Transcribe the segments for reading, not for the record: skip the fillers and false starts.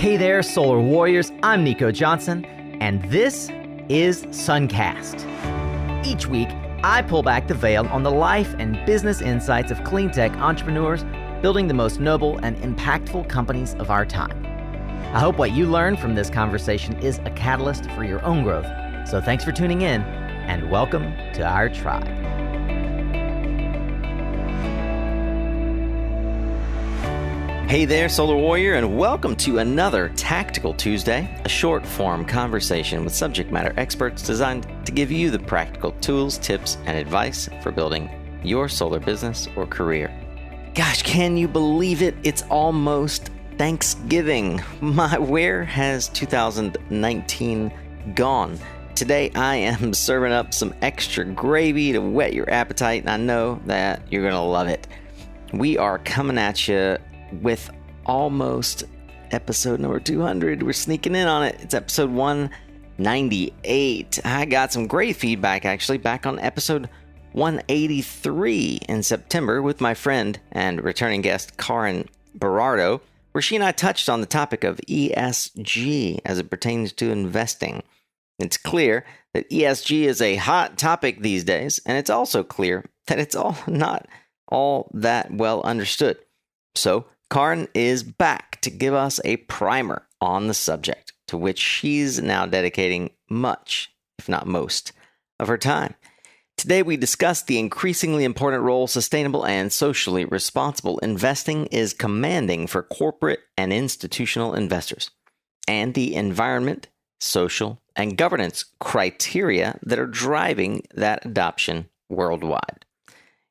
Hey there, Solar Warriors. I'm Nico Johnson, and this is Suncast. Each week, I pull back the veil on the life and business insights of clean tech entrepreneurs building the most noble and impactful companies of our time. I hope what you learn from this conversation is a catalyst for your own growth. So thanks for tuning in, and welcome to our tribe. Hey there, Solar Warrior, and welcome to another Tactical Tuesday, a short-form conversation with subject matter experts designed to give you the practical tools, tips, and advice for building your solar business or career. Gosh, can you believe it? It's almost Thanksgiving. Where has 2019 gone? Today, I am serving up some extra gravy to whet your appetite, and I know that you're going to love it. We are coming at you with almost episode number 200. We're sneaking in on it. It's episode 198. I got some great feedback actually back on episode 183 in September with my friend and returning guest Karin Berardo, where she and I touched on the topic of ESG as it pertains to investing. It's clear that ESG is a hot topic these days, and it's also clear that it's not all that well understood. So Karin is back to give us a primer on the subject, to which she's now dedicating much, if not most, of her time. Today we discuss the increasingly important role sustainable and socially responsible investing is commanding for corporate and institutional investors, and the environment, social, and governance criteria that are driving that adoption worldwide.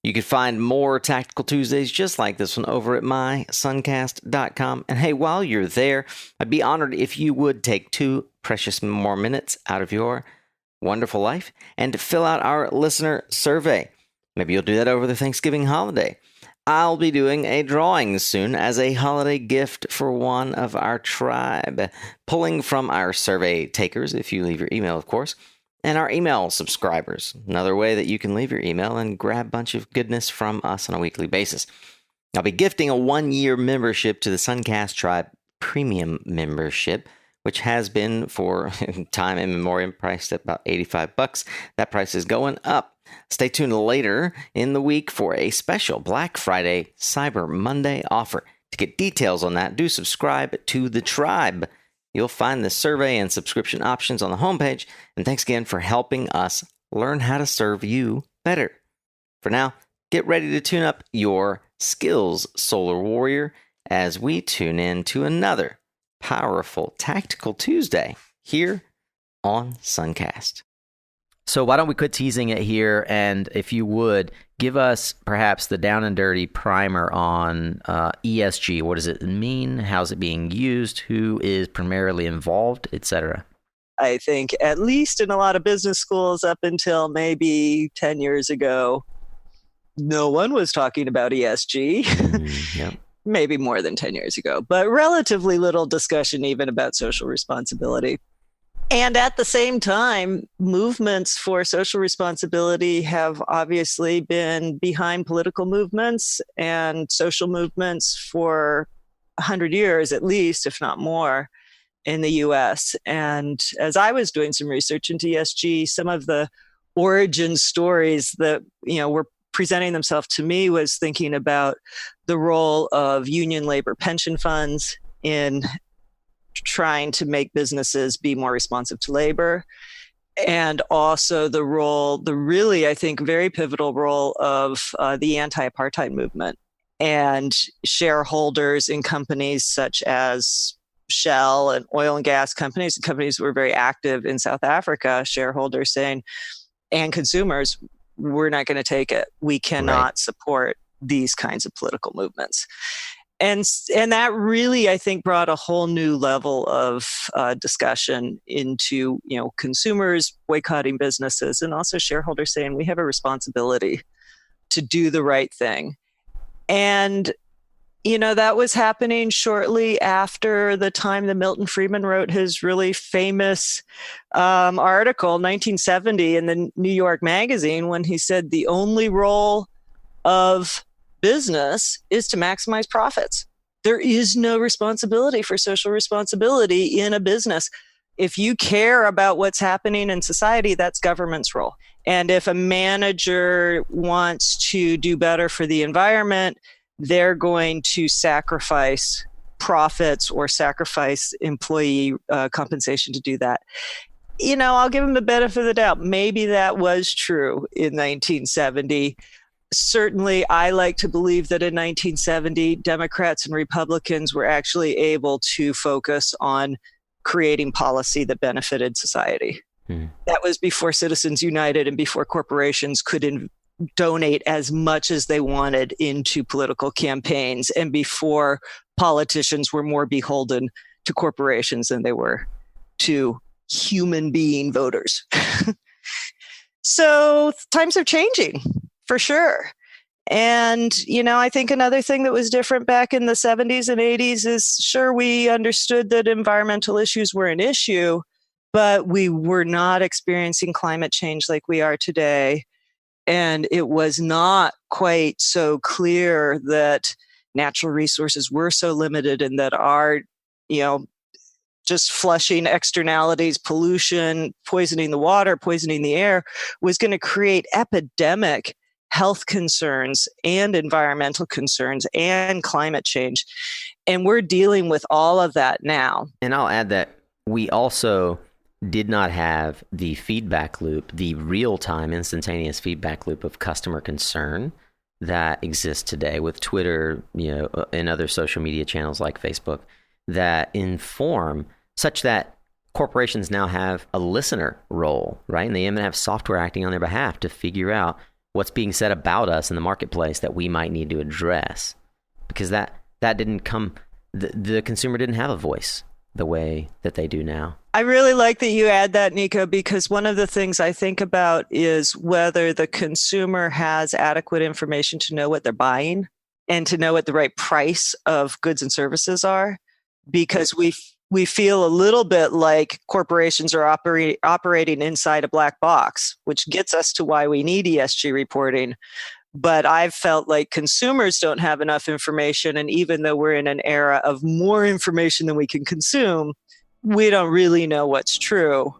You can find more Tactical Tuesdays just like this one over at mysuncast.com. And hey, while you're there, I'd be honored if you would take 2 precious more minutes out of your wonderful life and fill out our listener survey. Maybe you'll do that over the Thanksgiving holiday. I'll be doing a drawing soon as a holiday gift for one of our tribe, pulling from our survey takers, if you leave your email, of course, and our email subscribers. Another way that you can leave your email and grab a bunch of goodness from us on a weekly basis. I'll be gifting a 1-year membership to the Suncast Tribe Premium membership, which has been for time immemorial priced at about $85. That price is going up. Stay tuned later in the week for a special Black Friday Cyber Monday offer. To get details on that, do subscribe to the tribe. You'll find the survey and subscription options on the homepage. And thanks again for helping us learn how to serve you better. For now, get ready to tune up your skills, Solar Warrior, as we tune in to another powerful Tactical Tuesday here on Suncast. So why don't we quit teasing it here, and if you would, give us perhaps the down and dirty primer on ESG. What does it mean? How's it being used? Who is primarily involved, etc.? I think at least in a lot of business schools up until maybe 10 years ago, no one was talking about ESG. Yep. Maybe more than 10 years ago, but relatively little discussion even about social responsibility. And at the same time, movements for social responsibility have obviously been behind political movements and social movements for 100 years at least, if not more, in the US. And as I was doing some research into ESG, some of the origin stories that were presenting themselves to me was thinking about the role of union labor pension funds in trying to make businesses be more responsive to labor, and also the really, I think, very pivotal role of the anti-apartheid movement and shareholders in companies such as Shell and oil and gas companies, and companies were very active in South Africa, shareholders saying, and consumers, we're not going to take it. We cannot support these kinds of political movements. And that really, I think, brought a whole new level of discussion into, consumers boycotting businesses, and also shareholders saying we have a responsibility to do the right thing. And, that was happening shortly after the time that Milton Friedman wrote his really famous article, 1970, in the New York Magazine, when he said the only role of business is to maximize profits. There is no responsibility for social responsibility in a business. If you care about what's happening in society, that's government's role. And if a manager wants to do better for the environment, they're going to sacrifice profits or sacrifice employee compensation to do that. I'll give them the benefit of the doubt. Maybe that was true in 1970. Certainly, I like to believe that in 1970, Democrats and Republicans were actually able to focus on creating policy that benefited society. That was before Citizens United and before corporations could donate as much as they wanted into political campaigns, and before politicians were more beholden to corporations than they were to human being voters. So times are changing, for sure. And, I think another thing that was different back in the 70s and 80s is, sure, we understood that environmental issues were an issue, but we were not experiencing climate change like we are today. And it was not quite so clear that natural resources were so limited and that our, just flushing externalities, pollution, poisoning the water, poisoning the air, was going to create epidemic health concerns and environmental concerns and climate change. And we're dealing with all of that now. And I'll add that we also did not have the feedback loop, the real-time instantaneous feedback loop of customer concern that exists today with Twitter, and other social media channels like Facebook that inform such that corporations now have a listener role, right? And they even have software acting on their behalf to figure out what's being said about us in the marketplace that we might need to address, because that didn't come, the consumer didn't have a voice the way that they do now. I really like that you add that, Nico, because one of the things I think about is whether the consumer has adequate information to know what they're buying and to know what the right price of goods and services are, because we feel a little bit like corporations are operating inside a black box, which gets us to why we need ESG reporting. But I've felt like consumers don't have enough information. And even though we're in an era of more information than we can consume, we don't really know what's true.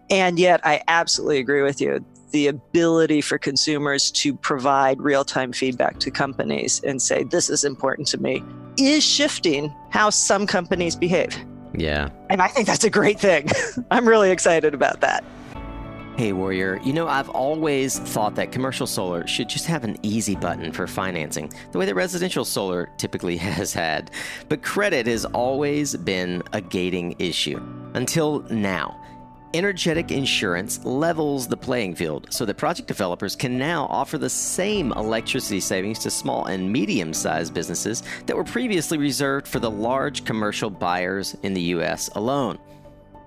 And yet I absolutely agree with you. The ability for consumers to provide real-time feedback to companies and say, this is important to me, is shifting how some companies behave. Yeah. And I think that's a great thing. I'm really excited about that. Hey, Warrior, I've always thought that commercial solar should just have an easy button for financing, the way that residential solar typically has had. But credit has always been a gating issue. Until now. Energetic Insurance levels the playing field so that project developers can now offer the same electricity savings to small and medium-sized businesses that were previously reserved for the large commercial buyers in the U.S. alone.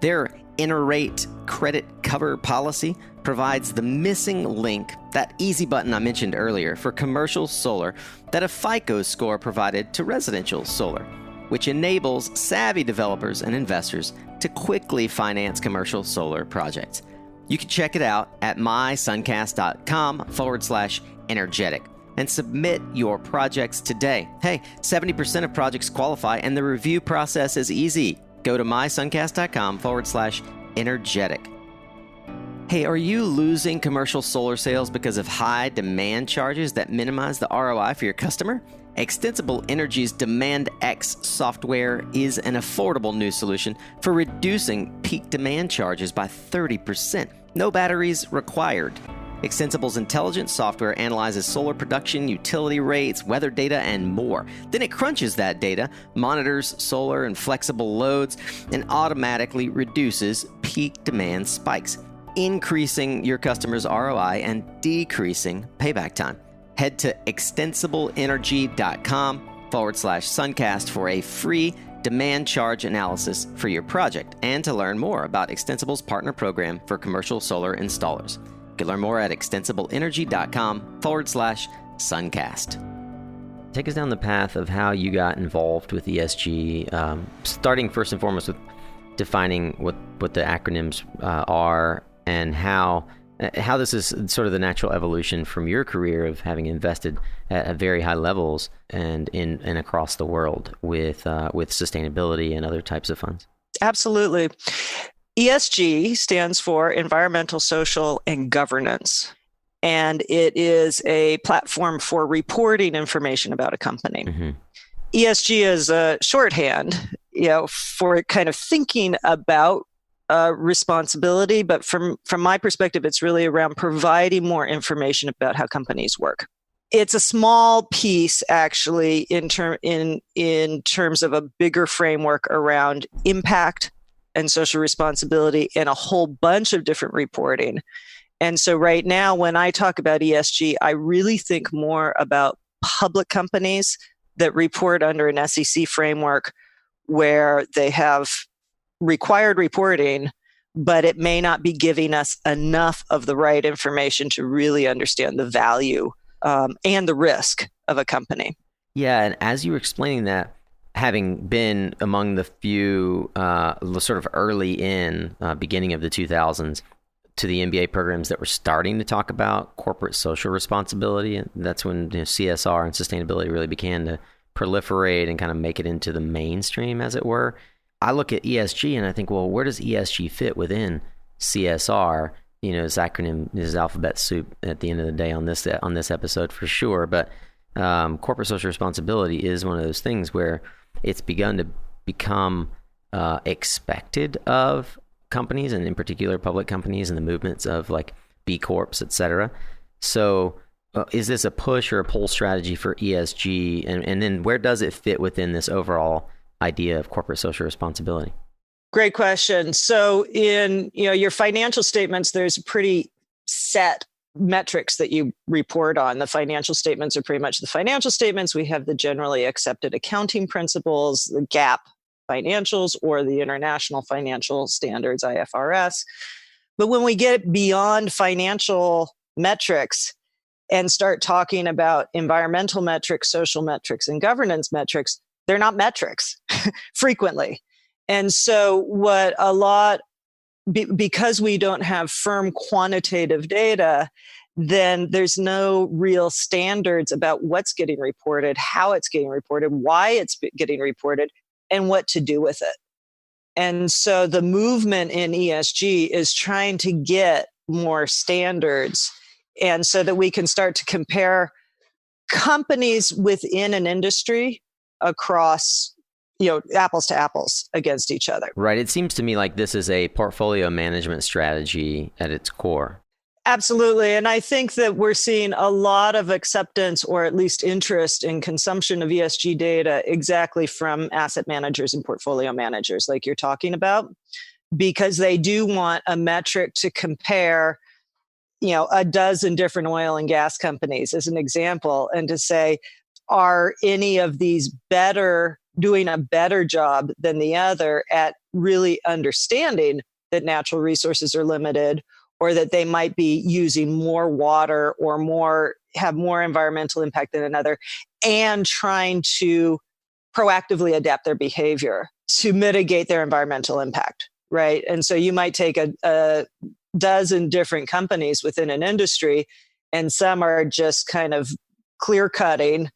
Their Interrate credit cover policy provides the missing link, that easy button I mentioned earlier, for commercial solar that a FICO score provided to residential solar, which enables savvy developers and investors to quickly finance commercial solar projects. You can check it out at mysuncast.com/energetic and submit your projects today. Hey, 70% of projects qualify and the review process is easy. Go to mysuncast.com/energetic. Hey, are you losing commercial solar sales because of high demand charges that minimize the ROI for your customer? Extensible Energy's Demand X software is an affordable new solution for reducing peak demand charges by 30%. No batteries required. Extensible's intelligent software analyzes solar production, utility rates, weather data, and more. Then it crunches that data, monitors solar and flexible loads, and automatically reduces peak demand spikes, increasing your customers' ROI and decreasing payback time. Head to extensibleenergy.com/suncast for a free demand charge analysis for your project and to learn more about Extensible's partner program for commercial solar installers. You can learn more at extensibleenergy.com/suncast. Take us down the path of how you got involved with ESG, starting first and foremost with defining what the acronyms are and how how this is sort of the natural evolution from your career of having invested at very high levels and across the world with sustainability and other types of funds. Absolutely. ESG stands for Environmental, Social, and Governance. And it is a platform for reporting information about a company. Mm-hmm. ESG is a shorthand, for kind of thinking about responsibility. But from my perspective, it's really around providing more information about how companies work. It's a small piece, actually, in terms of a bigger framework around impact and social responsibility and a whole bunch of different reporting. And so right now, when I talk about ESG, I really think more about public companies that report under an SEC framework where they have required reporting, but it may not be giving us enough of the right information to really understand the value and the risk of a company. Yeah, and as you were explaining that, having been among the few sort of early beginning of the 2000s to the MBA programs that were starting to talk about corporate social responsibility, and that's when CSR and sustainability really began to proliferate and kind of make it into the mainstream, as it were. I look at ESG and I think, well, where does ESG fit within CSR? This acronym is alphabet soup at the end of the day on this episode for sure. But corporate social responsibility is one of those things where it's begun to become expected of companies, and in particular public companies, and the movements of like B Corps, et cetera. So is this a push or a pull strategy for ESG? And then where does it fit within this overall idea of corporate social responsibility? Great question. So in your financial statements, there's pretty set metrics that you report on. The financial statements are pretty much the financial statements. We have the generally accepted accounting principles, the GAAP financials, or the International Financial Standards, IFRS. But when we get beyond financial metrics and start talking about environmental metrics, social metrics, and governance metrics, they're not metrics frequently. And so because we don't have firm quantitative data, then there's no real standards about what's getting reported, how it's getting reported, why it's getting reported, and what to do with it. And so the movement in ESG is trying to get more standards, and so that we can start to compare companies within an industry across, apples to apples against each other. Right. It seems to me like this is a portfolio management strategy at its core. Absolutely. And I think that we're seeing a lot of acceptance, or at least interest in consumption of ESG data, exactly from asset managers and portfolio managers like you're talking about, because they do want a metric to compare, a dozen different oil and gas companies as an example, and to say, are any of these doing a better job than the other at really understanding that natural resources are limited, or that they might be using more water or have more environmental impact than another, and trying to proactively adapt their behavior to mitigate their environmental impact, right? And so you might take a dozen different companies within an industry, and some are just kind of clear cutting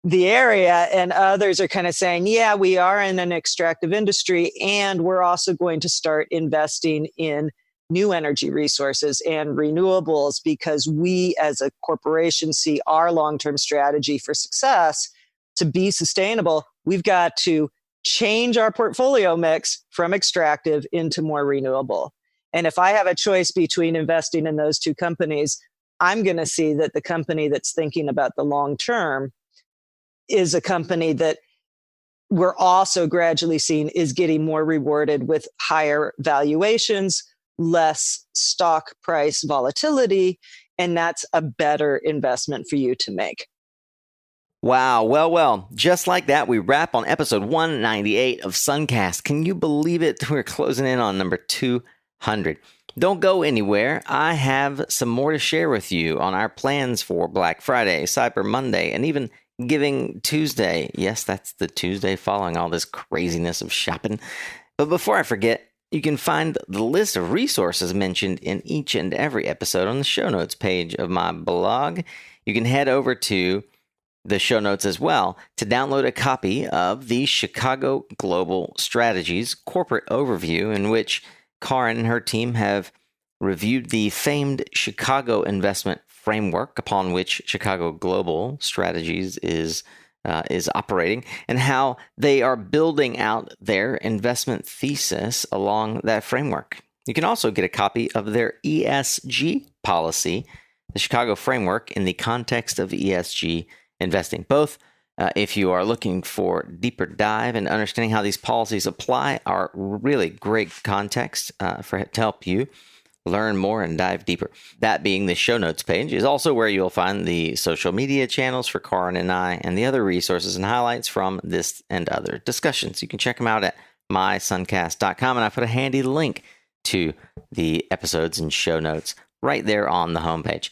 the area, and others are kind of saying, yeah, we are in an extractive industry, and we're also going to start investing in new energy resources and renewables, because we as a corporation see our long-term strategy for success to be sustainable. We've got to change our portfolio mix from extractive into more renewable. And if I have a choice between investing in those two companies, I'm going to see that the company that's thinking about the long term is a company that we're also gradually seeing is getting more rewarded with higher valuations, less stock price volatility, and that's a better investment for you to make. Wow. Well, just like that, we wrap on episode 198 of Suncast. Can you believe it? We're closing in on number 200. Don't go anywhere. I have some more to share with you on our plans for Black Friday, Cyber Monday, and even Giving Tuesday. Yes, that's the Tuesday following all this craziness of shopping. But before I forget, You can find the list of resources mentioned in each and every episode on the show notes page of my blog. You can head over to the show notes as well to download a copy of the Chicago Global Strategies Corporate Overview, in which Karin and her team have reviewed the famed Chicago investment framework upon which Chicago Global Strategies is operating, and how they are building out their investment thesis along that framework. You can also get a copy of their ESG policy, the Chicago framework in the context of ESG investing. Both, if you are looking for deeper dive and understanding how these policies apply, are really great context to help you learn more and dive deeper. That being the show notes page is also where you'll find the social media channels for Karin and I, and the other resources and highlights from this and other discussions. You can check them out at mysuncast.com, and I put a handy link to the episodes and show notes right there on the homepage.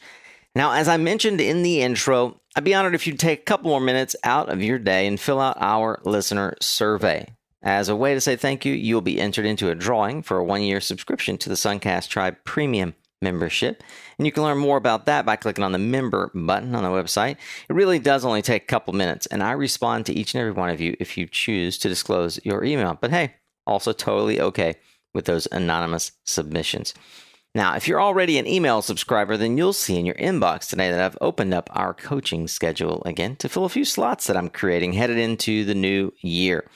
Now, as I mentioned in the intro, I'd be honored if you'd take a couple more minutes out of your day and fill out our listener survey. As a way to say thank you, you'll be entered into a drawing for a 1-year subscription to the Suncast Tribe Premium membership. And you can learn more about that by clicking on the member button on the website. It really does only take a couple minutes, and I respond to each and every one of you if you choose to disclose your email. But hey, also totally okay with those anonymous submissions. Now, if you're already an email subscriber, then you'll see in your inbox today that I've opened up our coaching schedule again to fill a few slots that I'm creating headed into the new year.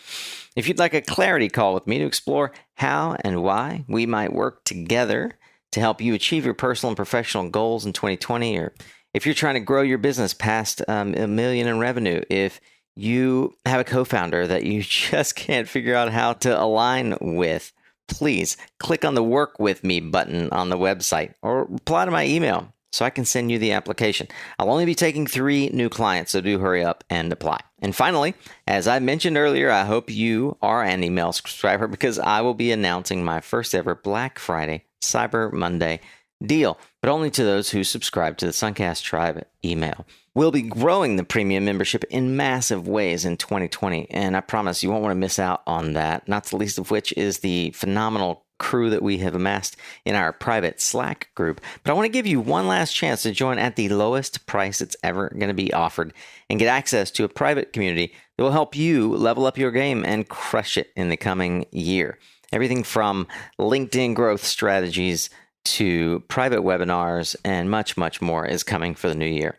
If you'd like a clarity call with me to explore how and why we might work together to help you achieve your personal and professional goals in 2020, or if you're trying to grow your business past $1 million in revenue, if you have a co-founder that you just can't figure out how to align with, please click on the Work With Me button on the website or reply to my email so I can send you the application. I'll only be taking 3 new clients, so do hurry up and apply. And finally, as I mentioned earlier, I hope you are an email subscriber, because I will be announcing my first ever Black Friday, Cyber Monday deal, but only to those who subscribe to the Suncast Tribe email. We'll be growing the premium membership in massive ways in 2020, and I promise you won't want to miss out on that, not the least of which is the phenomenal crew that we have amassed in our private Slack group. But I want to give you one last chance to join at the lowest price it's ever going to be offered and get access to a private community that will help you level up your game and crush it in the coming year. Everything from LinkedIn growth strategies to private webinars and much, much more is coming for the new year.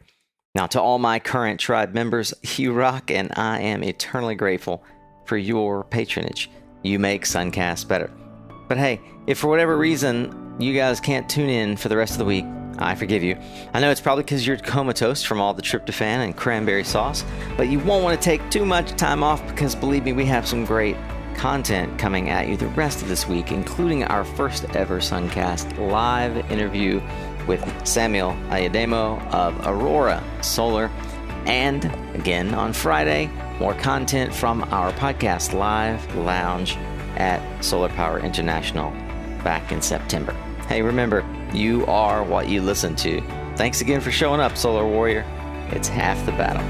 Now, to all my current tribe members, you rock, and I am eternally grateful for your patronage. You make Suncast better. But hey, if for whatever reason you guys can't tune in for the rest of the week, I forgive you. I know it's probably because you're comatose from all the tryptophan and cranberry sauce, but you won't want to take too much time off, because believe me, we have some great content coming at you the rest of this week, including our first ever Suncast live interview with Samuel Ayademo of Aurora Solar. And again on Friday, more content from our podcast live lounge at Solar Power International back in September. Hey, remember, you are what you listen to. Thanks again for showing up, Solar Warrior. It's half the battle.